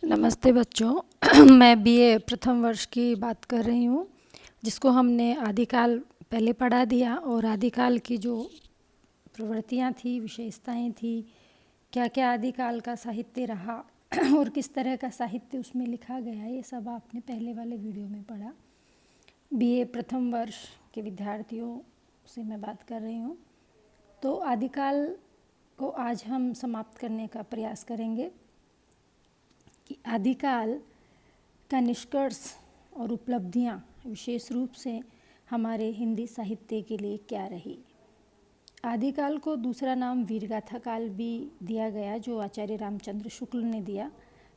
नमस्ते बच्चों। मैं बीए प्रथम वर्ष की बात कर रही हूँ, जिसको हमने आदिकाल पहले पढ़ा दिया। और आदिकाल की जो प्रवृत्तियाँ थी, विशेषताएं थी, क्या क्या आदिकाल का साहित्य रहा और किस तरह का साहित्य उसमें लिखा गया, ये सब आपने पहले वाले वीडियो में पढ़ा। बीए प्रथम वर्ष के विद्यार्थियों से मैं बात कर रही हूँ। तो आदिकाल को आज हम समाप्त करने का प्रयास करेंगे कि आदिकाल का निष्कर्ष और उपलब्धियां विशेष रूप से हमारे हिंदी साहित्य के लिए क्या रही। आदिकाल को दूसरा नाम वीरगाथा काल भी दिया गया, जो आचार्य रामचंद्र शुक्ल ने दिया।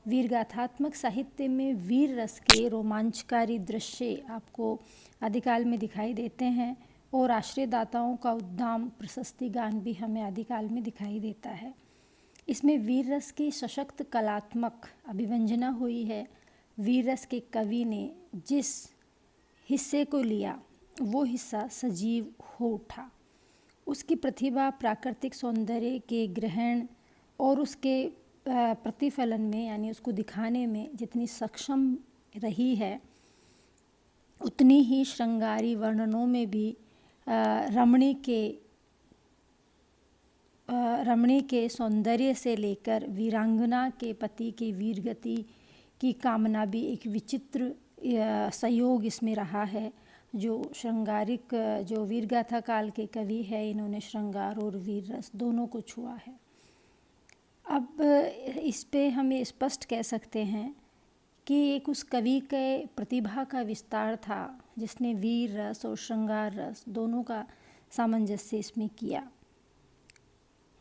वीरगाथात्मक साहित्य में वीर रस के रोमांचकारी दृश्य आपको आदिकाल में दिखाई देते हैं और आश्रयदाताओं का उद्दाम प्रशस्ति गान भी हमें आदिकाल में दिखाई देता है। इसमें वीर रस की सशक्त कलात्मक अभिव्यंजना हुई है। वीर रस के कवि ने जिस हिस्से को लिया वो हिस्सा सजीव हो उठा। उसकी प्रतिभा प्राकृतिक सौंदर्य के ग्रहण और उसके प्रतिफलन में, यानी उसको दिखाने में जितनी सक्षम रही है, उतनी ही श्रृंगारी वर्णनों में भी रमणी के सौंदर्य से लेकर वीरांगना के पति की वीरगति की कामना भी एक विचित्र संयोग इसमें रहा है। जो श्रृंगारिक जो वीरगाथा काल के कवि है, इन्होंने श्रृंगार और वीर रस दोनों को छुआ है। अब इस पे हम ये स्पष्ट कह सकते हैं कि एक उस कवि के प्रतिभा का विस्तार था जिसने वीर रस और श्रृंगार रस दोनों का सामंजस्य इसमें किया।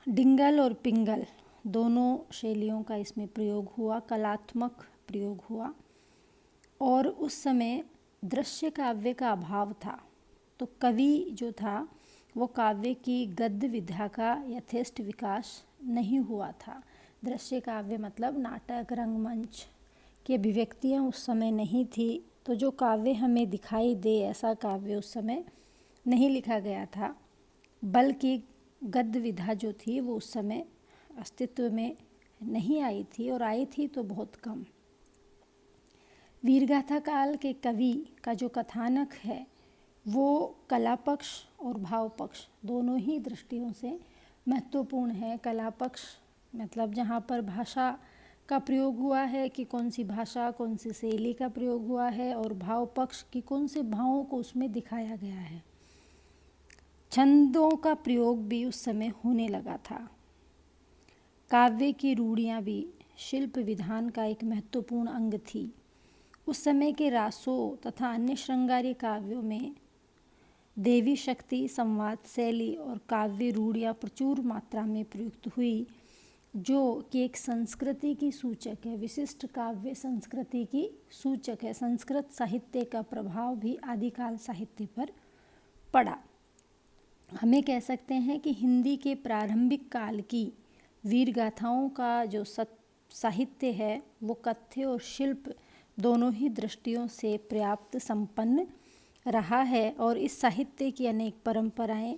डिंगल और पिंगल दोनों शैलियों का इसमें प्रयोग हुआ, कलात्मक प्रयोग हुआ। और उस समय दृश्य काव्य का अभाव था, तो कवि जो था वो काव्य की गद्य विधा का यथेष्ट विकास नहीं हुआ था। दृश्य काव्य मतलब नाटक, रंगमंच की अभिव्यक्तियाँ उस समय नहीं थी, तो जो काव्य हमें दिखाई दे ऐसा काव्य उस समय नहीं लिखा गया था, बल्कि गद्य विधा जो थी वो उस समय अस्तित्व में नहीं आई थी, और आई थी तो बहुत कम। वीरगाथा काल के कवि का जो कथानक है वो कला पक्ष और भाव पक्ष दोनों ही दृष्टियों से महत्वपूर्ण है। कला पक्ष मतलब जहाँ पर भाषा का प्रयोग हुआ है कि कौन सी भाषा, कौन सी शैली का प्रयोग हुआ है, और भाव पक्ष की कौन से भावों को उसमें दिखाया गया है। छंदों का प्रयोग भी उस समय होने लगा था। काव्य की रूढ़ियाँ भी शिल्प विधान का एक महत्वपूर्ण अंग थी। उस समय के रासों तथा अन्य श्रृंगारी काव्यों में देवी शक्ति, संवाद शैली और काव्य रूढ़ियाँ प्रचुर मात्रा में प्रयुक्त हुई, जो कि एक संस्कृति की सूचक है, विशिष्ट काव्य संस्कृति की सूचक है। संस्कृत साहित्य का प्रभाव भी आदिकाल साहित्य पर पड़ा। हमें कह सकते हैं कि हिंदी के प्रारंभिक काल की वीर गाथाओं का जो साहित्य है वो कथ्य और शिल्प दोनों ही दृष्टियों से पर्याप्त संपन्न रहा है, और इस साहित्य की अनेक परंपराएं,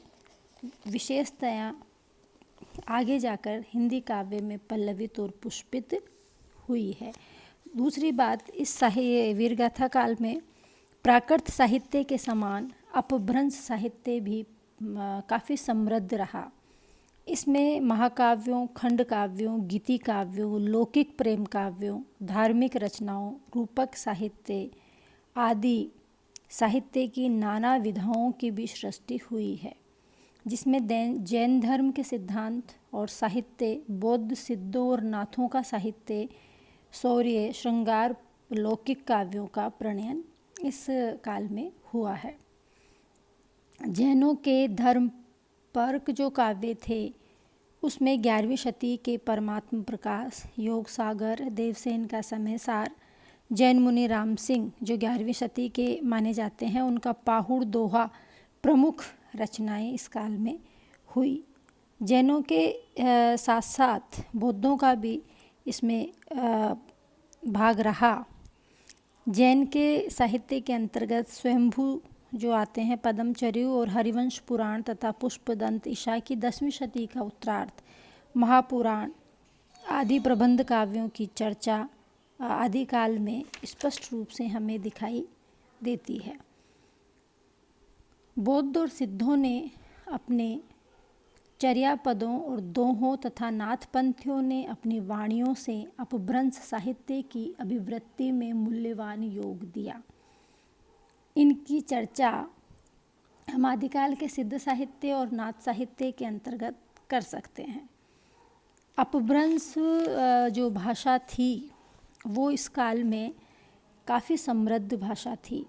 विशेषताएं आगे जाकर हिंदी काव्य में पल्लवित और पुष्पित हुई है। दूसरी बात, इस वीरगाथा काल में प्राकृत साहित्य के समान अपभ्रंश साहित्य भी काफ़ी समृद्ध रहा। इसमें महाकाव्यों, खंड काव्यों, गीति काव्यों, लौकिक प्रेम काव्यों, धार्मिक रचनाओं, रूपक साहित्य आदि साहित्य की नाना विधाओं की भी सृष्टि हुई है, जिसमें जैन धर्म के सिद्धांत और साहित्य, बौद्ध सिद्धों और नाथों का साहित्य, शौर्य, श्रृंगार, लौकिक काव्यों का प्रणयन इस काल में हुआ है। जैनों के धर्म पर्क जो काव्य थे उसमें 11वीं शती के परमात्म प्रकाश, योग सागर, देवसेन का समय सार, जैन मुनि राम सिंह जो 11वीं शती के माने जाते हैं, उनका पाहुड़ दोहा प्रमुख रचनाएं इस काल में हुई। जैनों के साथ साथ बौद्धों का भी इसमें भाग रहा। जैन के साहित्य के अंतर्गत स्वयंभू जो आते हैं, पद्मचर्यु और हरिवंश पुराण तथा पुष्पदंत ईसा की 10वीं शती का उत्तरार्ध, महापुराण आदि प्रबंध काव्यों की चर्चा आदिकाल में स्पष्ट रूप से हमें दिखाई देती है। बौद्ध और सिद्धों ने अपने चर्यापदों और दोहों तथा नाथपंथियों ने अपनी वाणियों से अपभ्रंश साहित्य की अभिवृत्ति में मूल्यवान योग दिया। इनकी चर्चा हम आदिकाल के सिद्ध साहित्य और नाथ साहित्य के अंतर्गत कर सकते हैं। अपभ्रंश जो भाषा थी वो इस काल में काफ़ी समृद्ध भाषा थी।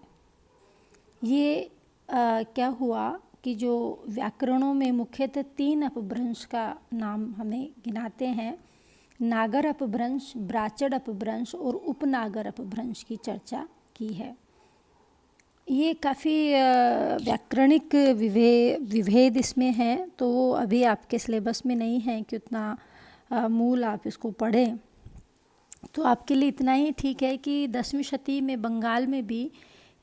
ये क्या हुआ कि जो व्याकरणों में मुख्यतः 3 अपभ्रंश का नाम हमें गिनाते हैं, नागर अपभ्रंश, ब्राचड़ अपभ्रंश और उपनागर अपभ्रंश की चर्चा की है। ये काफ़ी व्याकरणिक विभेद इसमें हैं, तो वो अभी आपके सिलेबस में नहीं है कि उतना मूल आप इसको पढ़ें। तो आपके लिए इतना ही ठीक है कि 10वीं शती में बंगाल में भी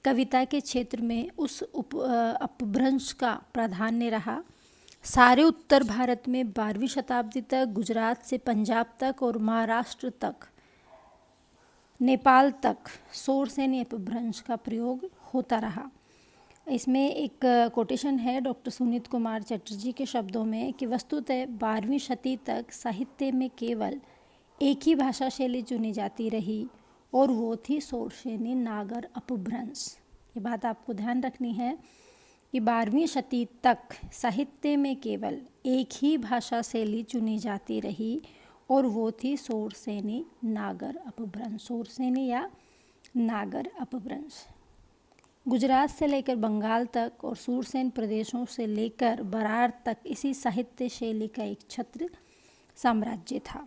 कविता के क्षेत्र में उस अपभ्रंश का प्राधान्य रहा। सारे उत्तर भारत में 12वीं शताब्दी तक, गुजरात से पंजाब तक और महाराष्ट्र तक, नेपाल तक शोरसेनी अपभ्रंश का प्रयोग होता रहा। इसमें एक कोटेशन है डॉक्टर सुनीत कुमार चटर्जी के शब्दों में कि वस्तुतः 12वीं शती तक साहित्य में केवल एक ही भाषा शैली चुनी जाती रही और वो थी शोरसेनी नागर अपभ्रंश। ये बात आपको ध्यान रखनी है कि 12वीं शती तक साहित्य में केवल एक ही भाषा शैली चुनी जाती रही और वो थी शोरसेनी नागर अपभ्रंश, शोरसेनी या नागर अपभ्रंश। गुजरात से लेकर बंगाल तक और शूरसेन प्रदेशों से लेकर बरार तक इसी साहित्य शैली का एक छत्र साम्राज्य था।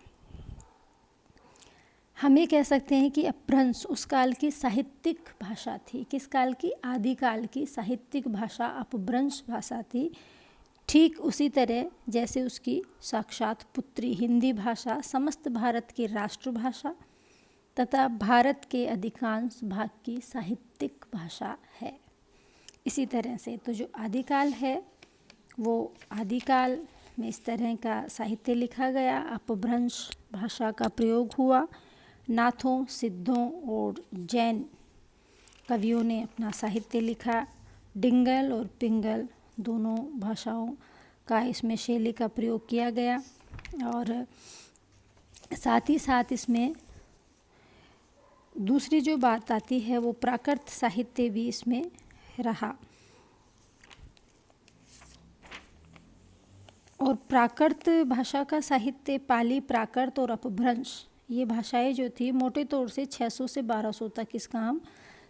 हम ये कह सकते हैं कि अपभ्रंश उस काल की साहित्यिक भाषा थी। किस काल की? आदिकाल की साहित्यिक भाषा अपभ्रंश भाषा थी। ठीक उसी तरह जैसे उसकी साक्षात पुत्री हिंदी भाषा समस्त भारत की राष्ट्रभाषा तथा भारत के अधिकांश भाग की साहित्यिक भाषा है। इसी तरह से तो जो आदिकाल है वो आदिकाल में इस तरह का साहित्य लिखा गया, अपभ्रंश भाषा का प्रयोग हुआ। नाथों, सिद्धों और जैन कवियों ने अपना साहित्य लिखा। डिंगल और पिंगल दोनों भाषाओं का इसमें शैली का प्रयोग किया गया और साथ ही साथ इसमें दूसरी जो बात आती है वो प्राकृत साहित्य भी इसमें रहा। और प्राकृत भाषा का साहित्य पाली, प्राकृत और अपभ्रंश ये भाषाएं जो थी मोटे तौर से 600 से 1200 तक इसका हम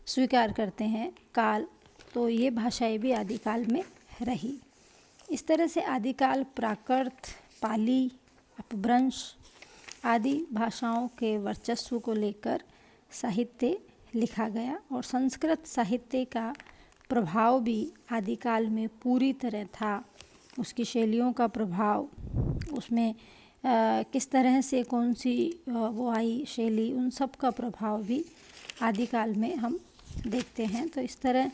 स्वीकार करते हैं काल। तो ये भाषाएं भी आदिकाल में रही। इस तरह से आदिकाल प्राकृत, पाली, अपभ्रंश आदि भाषाओं के वर्चस्व को लेकर साहित्य लिखा गया और संस्कृत साहित्य का प्रभाव भी आदिकाल में पूरी तरह था। उसकी शैलियों का प्रभाव, उसमें किस तरह से कौन सी वो आई शैली, उन सब का प्रभाव भी आदिकाल में हम देखते हैं। तो इस तरह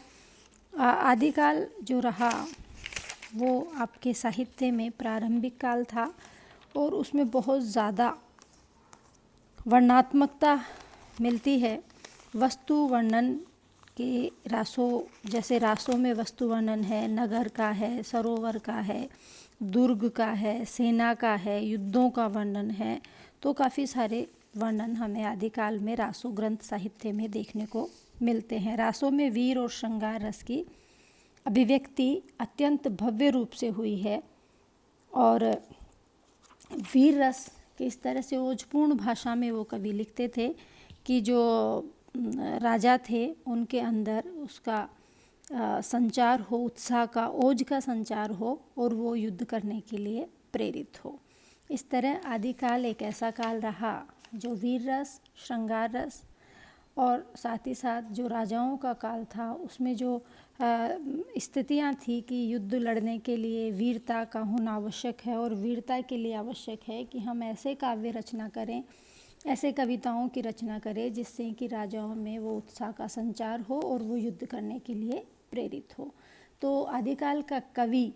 आदिकाल जो रहा वो आपके साहित्य में प्रारंभिक काल था और उसमें बहुत ज़्यादा वर्णनात्मकता मिलती है। वस्तु वर्णन के रासों, जैसे रासों में वस्तु वर्णन है, नगर का है, सरोवर का है, दुर्ग का है, सेना का है, युद्धों का वर्णन है। तो काफ़ी सारे वर्णन हमें आदिकाल में रासो ग्रंथ साहित्य में देखने को मिलते हैं। रासों में वीर और श्रृंगार रस की अभिव्यक्ति अत्यंत भव्य रूप से हुई है और वीर रस के इस तरह से ओजपूर्ण भाषा में वो कवि लिखते थे कि जो राजा थे उनके अंदर उसका संचार हो, उत्साह का, ओज का संचार हो और वो युद्ध करने के लिए प्रेरित हो। इस तरह आदिकाल एक ऐसा काल रहा जो वीर रस, श्रृंगार रस और साथ ही साथ जो राजाओं का काल था उसमें जो स्थितियां थी कि युद्ध लड़ने के लिए वीरता का होना आवश्यक है और वीरता के लिए आवश्यक है कि हम ऐसे काव्य रचना करें, ऐसे कविताओं की रचना करें जिससे कि राजाओं में वो उत्साह का संचार हो और वो युद्ध करने के लिए प्रेरित हो। तो आदिकाल का कवि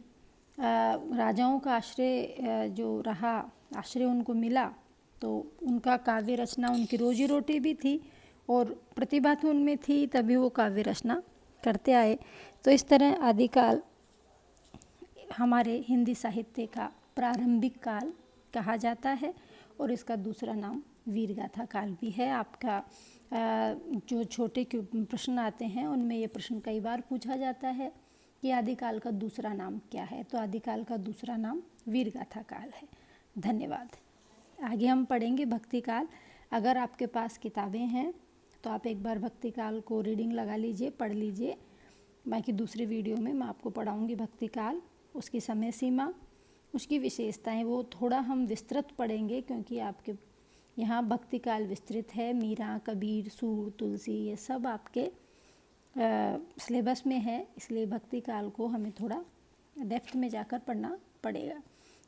राजाओं का आश्रय जो रहा, आश्रय उनको मिला तो उनका काव्य रचना उनकी रोजी रोटी भी थी और प्रतिभा तो उनमें थी, तभी वो काव्य रचना करते आए। तो इस तरह आदिकाल हमारे हिंदी साहित्य का प्रारंभिक काल कहा जाता है और इसका दूसरा नाम वीरगाथा काल भी है। आपका जो छोटे प्रश्न आते हैं उनमें ये प्रश्न कई बार पूछा जाता है कि आदिकाल का दूसरा नाम क्या है, तो आदिकाल का दूसरा नाम वीरगाथा काल है। धन्यवाद। आगे हम पढ़ेंगे भक्ति काल। अगर आपके पास किताबें हैं तो आप एक बार भक्ति काल को रीडिंग लगा लीजिए, पढ़ लीजिए। बाकी दूसरे वीडियो में मैं आपको पढ़ाऊँगी भक्ति काल, उसकी समय सीमा, उसकी विशेषताएं, वो थोड़ा हम विस्तृत पढ़ेंगे क्योंकि आपके यहाँ भक्ति काल विस्तृत है। मीरा, कबीर, सूर, तुलसी ये सब आपके सिलेबस में है, इसलिए भक्ति काल को हमें थोड़ा डेप्थ में जाकर पढ़ना पड़ेगा।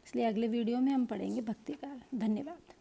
इसलिए अगले वीडियो में हम पढ़ेंगे भक्ति काल। धन्यवाद।